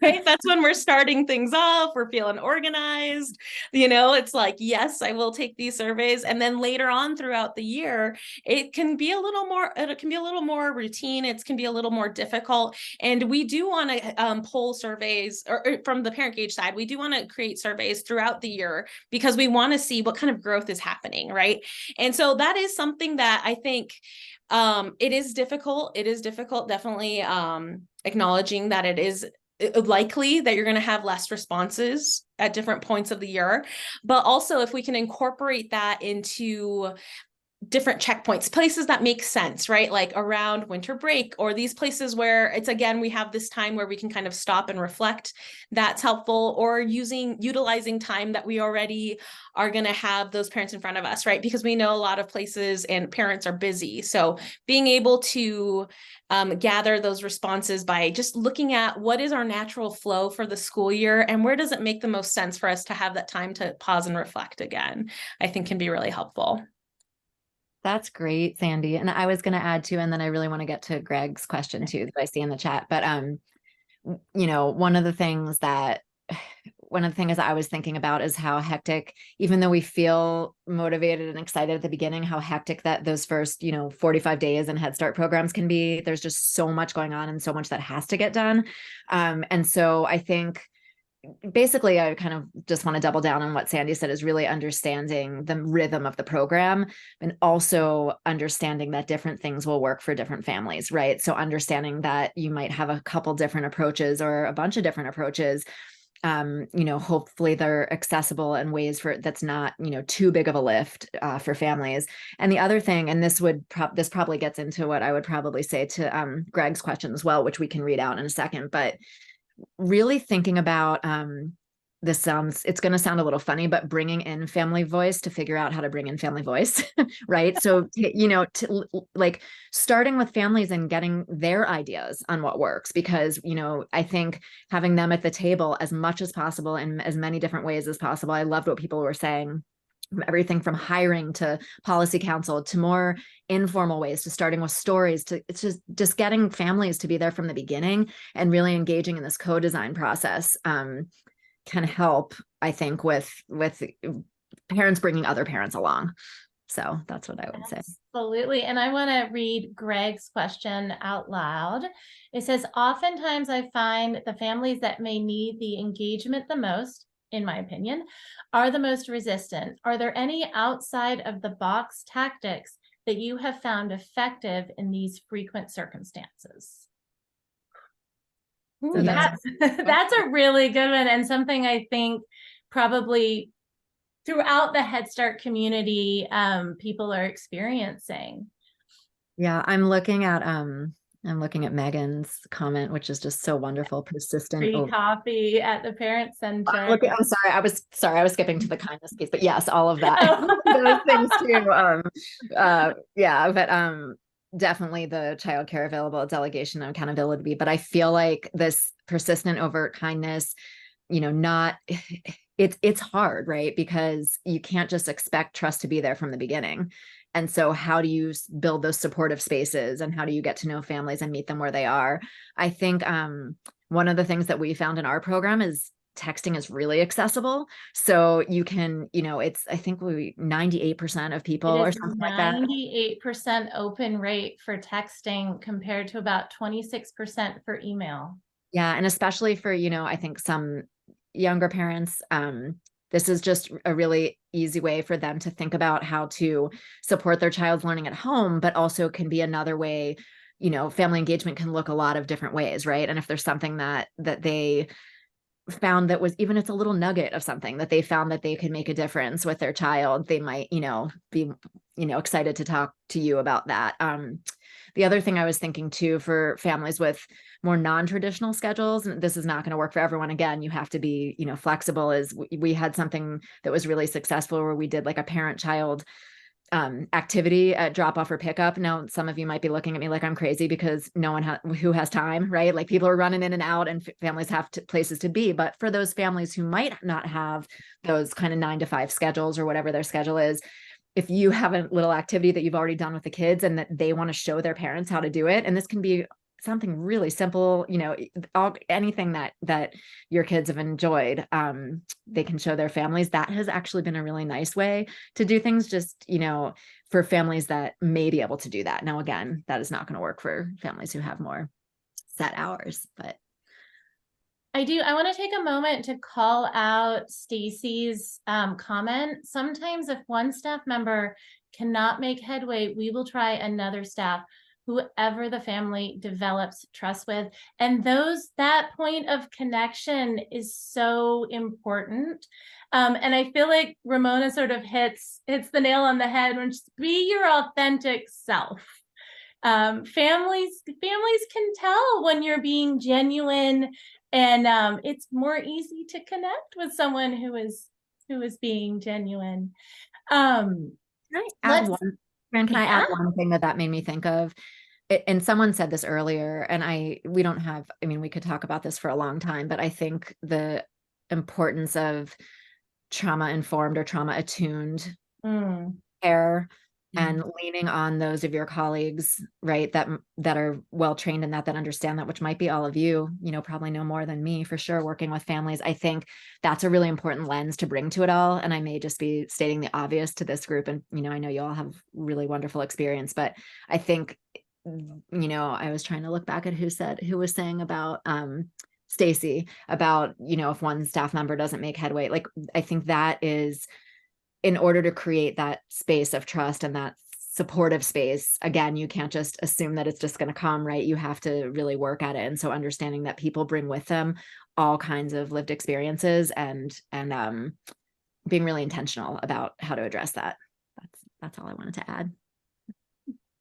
Right? That's when we're starting things off. We're feeling organized. It's like, yes, I will take these surveys. And then later on throughout the year, it can be a little more routine. It can be a little more difficult. And we do want to pull surveys or from the parent gauge side, we do want to create surveys throughout the year because we want to see what kind of growth is happening. Right. And so that is something that I think it is difficult. It is difficult, definitely acknowledging that it is likely that you're going to have less responses at different points of the year. But also if we can incorporate that into different checkpoints, places that make sense, right? Like around winter break, or these places where it's, again, we have this time where we can kind of stop and reflect. That's helpful. Or utilizing time that we already are going to have those parents in front of us, right? Because we know a lot of places and parents are busy. So being able to gather those responses by just looking at what is our natural flow for the school year and where does it make the most sense for us to have that time to pause and reflect again, I think can be really helpful. That's great, Sandy. And I was going to add too, and then I really want to get to Greg's question too that I see in the chat. But you know, one of the things that I was thinking about is how hectic, even though we feel motivated and excited at the beginning, how hectic that those first, you know, 45 days in Head Start programs can be. There's just so much going on and so much that has to get done. And so I think basically, I kind of just want to double down on what Sandy said, is really understanding the rhythm of the program and also understanding that different things will work for different families, right? So understanding that you might have a couple different approaches or a bunch of different approaches. You know, hopefully they're accessible in ways for that's not, you know, too big of a lift for families. And the other thing, and this probably gets into what I would probably say to Greg's question as well, which we can read out in a second, but really thinking about it's going to sound a little funny, but bringing in family voice to figure out how to bring in family voice, right? So, you know, like starting with families and getting their ideas on what works, because, you know, I think having them at the table as much as possible in as many different ways as possible. I loved what people were saying. Everything from hiring to policy council to more informal ways, to starting with stories, to it's just getting families to be there from the beginning and really engaging in this co-design process can help, I think, with parents bringing other parents along. So that's what I would say. Absolutely. And I want to read Greg's question out loud. It says, oftentimes I find the families that may need the engagement the most, in my opinion, are the most resistant. Are there any outside of the box tactics that you have found effective in these frequent circumstances? Ooh, that's a really good one, and something I think probably throughout the Head Start community, people are experiencing. Yeah, I'm looking at Megan's comment, which is just so wonderful. Persistent Free coffee at the parent center. I'm sorry, I was skipping to the kindness piece, but yes, all of that. Those things too. Yeah, but definitely the childcare available, delegation, and accountability. But I feel like this persistent overt kindness, you know, it's hard, right? Because you can't just expect trust to be there from the beginning. And so how do you build those supportive spaces, and how do you get to know families and meet them where they are? I think one of the things that we found in our program is texting is really accessible. So you can, you know, I think 98% of people or something like that. 98% open rate for texting compared to about 26% for email. Yeah. And especially for, you know, I think some younger parents, this is just a really easy way for them to think about how to support their child's learning at home, but also can be another way. You know, family engagement can look a lot of different ways, right? And if there's something that they found that was, even it's a little nugget of something that they found that they could make a difference with their child, they might, you know, be, you know, excited to talk to you about that. The other thing I was thinking too, for families with more non-traditional schedules, and this is not going to work for everyone. Again, you have to be, you know, flexible, is we had something that was really successful where we did like a parent-child activity at drop off or pickup. Now, some of you might be looking at me like I'm crazy because no one who has time, right? Like people are running in and out and families have places to be. But for those families who might not have those kind of 9 to 5 schedules or whatever their schedule is, if you have a little activity that you've already done with the kids and that they want to show their parents how to do it, and this can be something really simple, you know, anything that your kids have enjoyed, they can show their families. That has actually been a really nice way to do things, just, you know, for families that may be able to do that. Now, again, that is not going to work for families who have more set hours, but I want to take a moment to call out Stacy's comment. Sometimes if one staff member cannot make headway, we will try another staff, whoever the family develops trust with. And that point of connection is so important. And I feel like Ramona sort of hits the nail on the head when she's, be your authentic self. Families can tell when you're being genuine, and it's more easy to connect with someone who is being genuine. Can I add one? Fran, can I add one thing that made me think of? And someone said this earlier, and we don't have, I mean, we could talk about this for a long time, but I think the importance of trauma-informed or trauma-attuned care and leaning on those of your colleagues, right, that are well trained in that understand that, which might be all of you, probably know more than me for sure, working with families. I think that's a really important lens to bring to it all. And I may just be stating the obvious to this group. And, I know you all have really wonderful experience, but I think, I was trying to look back at who was saying about, Stacy, about, if one staff member doesn't make headway, like, I think that is, in order to create that space of trust and that supportive space, again, you can't just assume that it's just going to come, right? You have to really work at it. And so understanding that people bring with them all kinds of lived experiences and being really intentional about how to address that. That's all I wanted to add.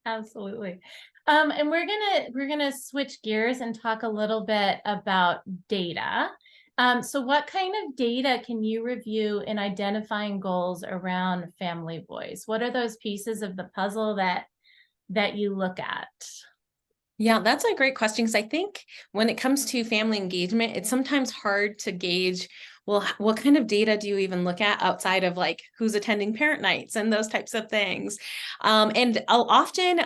Absolutely. And we're gonna switch gears and talk a little bit about data. So what kind of data can you review in identifying goals around family voice? What are those pieces of the puzzle that you look at? Yeah, that's a great question, because I think when it comes to family engagement, it's sometimes hard to gauge, well, what kind of data do you even look at outside of like who's attending parent nights and those types of things? And often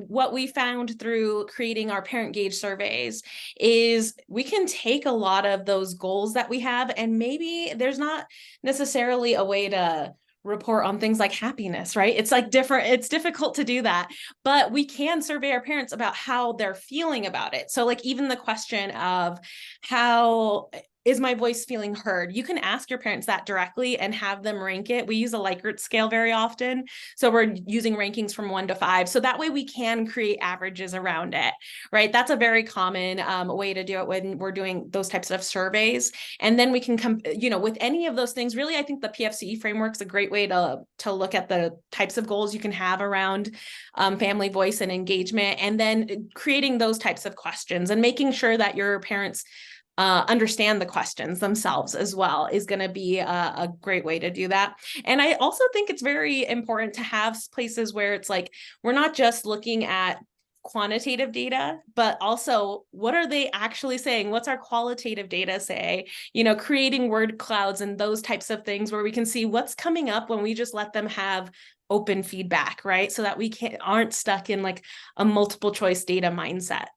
what we found through creating our parent gauge surveys is we can take a lot of those goals that we have, and maybe there's not necessarily a way to report on things like happiness, right? It's like different, it's difficult to do that, but we can survey our parents about how they're feeling about it. So like even the question of how is my voice feeling heard? You can ask your parents that directly and have them rank it. We use a Likert scale very often. So we're using rankings from 1 to 5. So that way we can create averages around it, right? That's a very common way to do it when we're doing those types of surveys. And then we can come, with any of those things, really, I think the PFCE framework is a great way to look at the types of goals you can have around family voice and engagement, and then creating those types of questions and making sure that your parents understand the questions themselves as well is going to be a great way to do that. And I also think it's very important to have places where it's like, we're not just looking at quantitative data, but also what are they actually saying? What's our qualitative data say? Creating word clouds and those types of things where we can see what's coming up when we just let them have open feedback, right? So that we aren't stuck in like a multiple choice data mindset.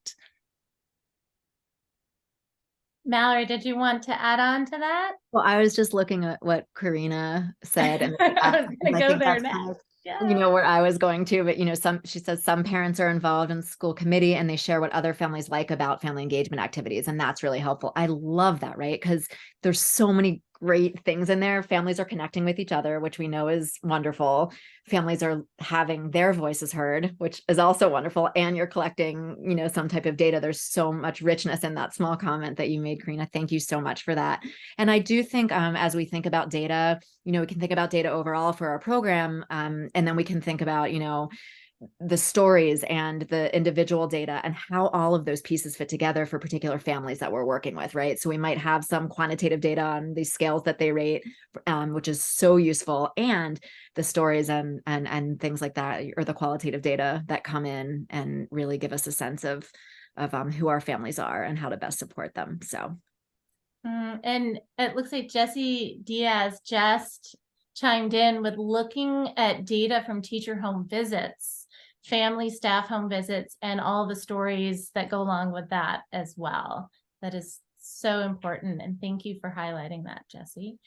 Mallory, did you want to add on to that? Well, I was just looking at what Karina said, and I was going to go there next. Where I was going to, but she says some parents are involved in school committee and they share what other families like about family engagement activities. And that's really helpful. I love that, right? Because there's so many great things in there. Families are connecting with each other, which we know is wonderful. Families are having their voices heard, which is also wonderful. And you're collecting, some type of data. There's so much richness in that small comment that you made, Karina. Thank you so much for that. And I do think as we think about data, we can think about data overall for our program. And then we can think about, the stories and the individual data and how all of those pieces fit together for particular families that we're working with, right? So we might have some quantitative data on these scales that they rate, which is so useful, and the stories and things like that, or the qualitative data that come in and really give us a sense of who our families are and how to best support them. So. And it looks like Jessie Diaz just chimed in with looking at data from teacher home visits, family staff home visits, and all the stories that go along with that as well. That is so important. And thank you for highlighting that, Jessie.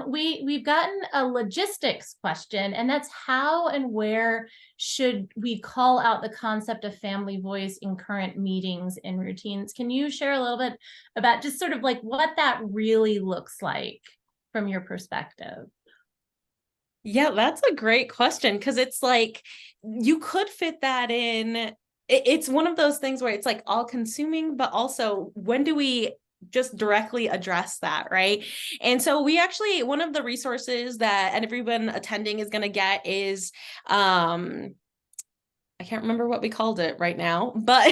We've gotten a logistics question, and that's how and where should we call out the concept of family voice in current meetings and routines? Can you share a little bit about just sort of like what that really looks like from your perspective? Yeah, that's a great question, because it's like you could fit that in. It's one of those things where it's like all consuming, but also when do we just directly address that, right? And so we actually, one of the resources that everyone attending is going to get is I can't remember what we called it right now, but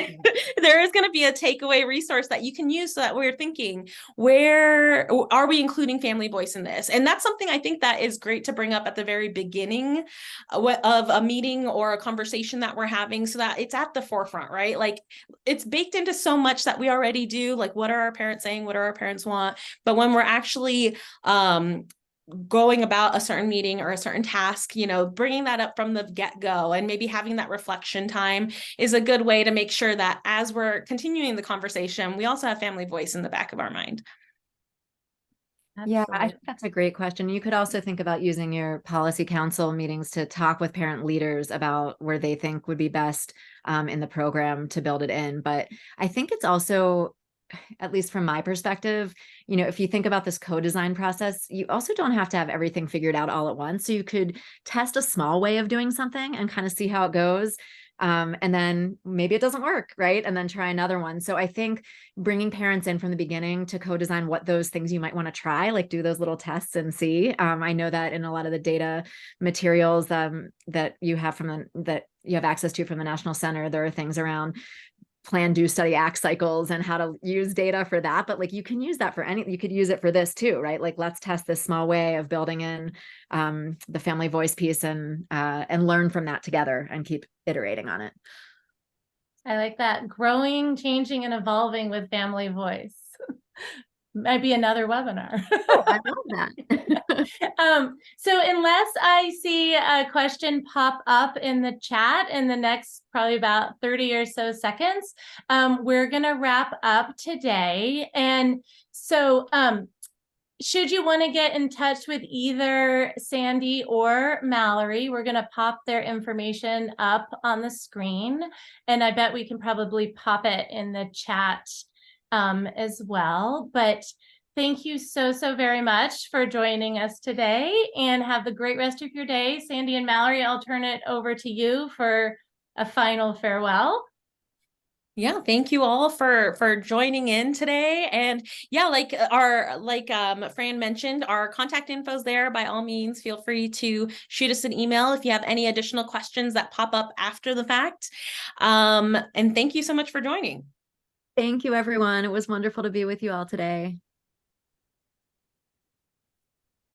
there is going to be a takeaway resource that you can use so that we're thinking, where are we including family voice in this? And that's something I think that is great to bring up at the very beginning of a meeting or a conversation that we're having, so that it's at the forefront, right? Like, it's baked into so much that we already do. Like, what are our parents saying? What do our parents want? But when we're actually going about a certain meeting or a certain task, bringing that up from the get-go and maybe having that reflection time is a good way to make sure that as we're continuing the conversation, we also have family voice in the back of our mind. Yeah, I think that's a great question. You could also think about using your policy council meetings to talk with parent leaders about where they think would be best in the program to build it in. But I think it's also, at least from my perspective, if you think about this co-design process, you also don't have to have everything figured out all at once. So you could test a small way of doing something and kind of see how it goes. And then maybe it doesn't work, right? And then try another one. So I think bringing parents in from the beginning to co-design what those things you might want to try, like do those little tests and see. I know that in a lot of the data materials that you have that you have access to from the National Center, there are things around plan, do, study, act cycles and how to use data for that. But like, you can use that for you could use it for this too, right? Like, let's test this small way of building in the family voice piece and learn from that together and keep iterating on it. I like that. Growing, changing, and evolving with family voice. Might be another webinar. Oh, I love that. So unless I see a question pop up in the chat in the next probably about 30 or so seconds, we're going to wrap up today. And so should you want to get in touch with either Sandy or Mallory, we're going to pop their information up on the screen. And I bet we can probably pop it in the chat as well. But thank you so very much for joining us today, and have a great rest of your day. Sandy and Mallory, I'll turn it over to you for a final farewell. Yeah, thank you all for joining in today. And yeah, like Fran mentioned, our contact info is there. By all means, feel free to shoot us an email if you have any additional questions that pop up after the fact. And thank you so much for joining. Thank you, everyone. It was wonderful to be with you all today.